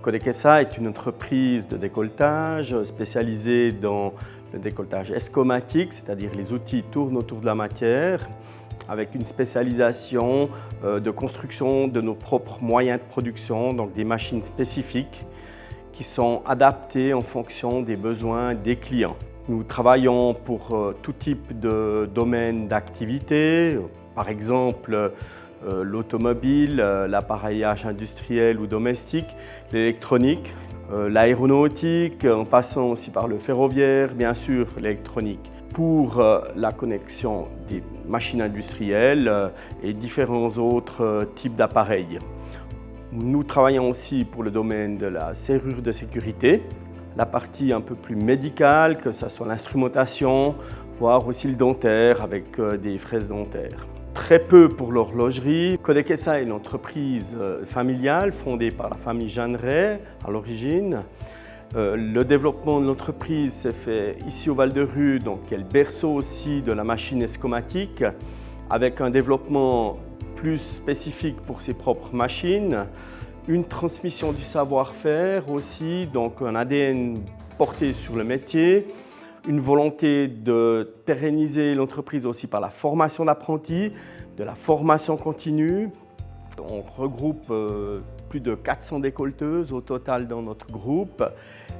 Codekesa est une entreprise de décolletage spécialisée dans le décolletage escomatique, c'est-à-dire les outils tournent autour de la matière, avec une spécialisation de construction de nos propres moyens de production, donc des machines spécifiques qui sont adaptées en fonction des besoins des clients. Nous travaillons pour tout type de domaine d'activité, par exemple l'automobile, l'appareillage industriel ou domestique, l'électronique, l'aéronautique, en passant aussi par le ferroviaire, bien sûr l'électronique, pour la connexion des machines industrielles et différents autres types d'appareils. Nous travaillons aussi pour le domaine de la serrure de sécurité, la partie un peu plus médicale, que ce soit l'instrumentation, voire aussi le dentaire avec des fraises dentaires. Très peu pour l'horlogerie. Codekesa est une entreprise familiale fondée par la famille Jeanneret à l'origine. Le développement de l'entreprise s'est fait ici au Val-de-Rue, donc qui est le berceau aussi de la machine escomatique, avec un développement plus spécifique pour ses propres machines, une transmission du savoir-faire aussi, donc un ADN porté sur le métier, une volonté de pérenniser l'entreprise aussi par la formation d'apprentis, de la formation continue. On regroupe plus de 400 décolleteuses au total dans notre groupe,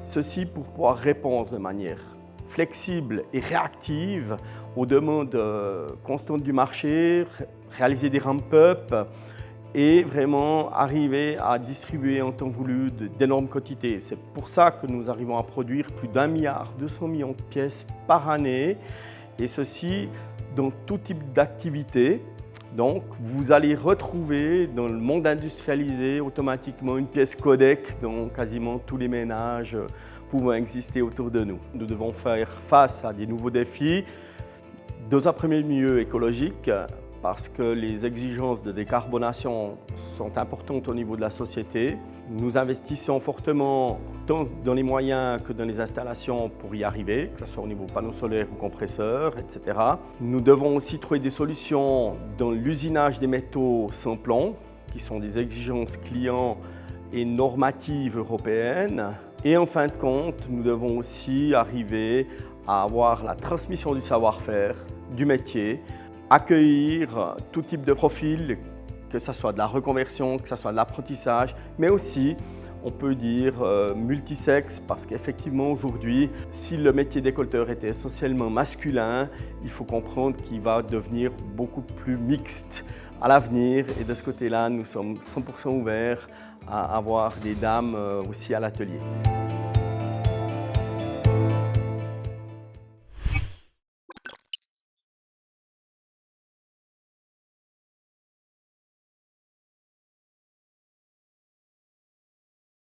ceci pour pouvoir répondre de manière flexible et réactive aux demandes constantes du marché, réaliser des ramp-up et vraiment arriver à distribuer en temps voulu d'énormes quantités. C'est pour ça que nous arrivons à produire plus d'1,2 milliard de pièces par année, et ceci dans tout type d'activité. Donc vous allez retrouver dans le monde industrialisé automatiquement une pièce codec dans quasiment tous les ménages pouvant exister autour de nous. Nous devons faire face à des nouveaux défis, dans un premier lieu écologique, parce que les exigences de décarbonation sont importantes au niveau de la société. Nous investissons fortement tant dans les moyens que dans les installations pour y arriver, que ce soit au niveau panneaux solaires ou compresseurs, etc. Nous devons aussi trouver des solutions dans l'usinage des métaux sans plomb, qui sont des exigences clients et normatives européennes. Et en fin de compte, nous devons aussi arriver à avoir la transmission du savoir-faire, du métier, accueillir tout type de profil, que ce soit de la reconversion, que ce soit de l'apprentissage, mais aussi, on peut dire, multisexe, parce qu'effectivement aujourd'hui, si le métier décolleteur était essentiellement masculin, il faut comprendre qu'il va devenir beaucoup plus mixte à l'avenir, et de ce côté-là, nous sommes 100% ouverts à avoir des dames aussi à l'atelier.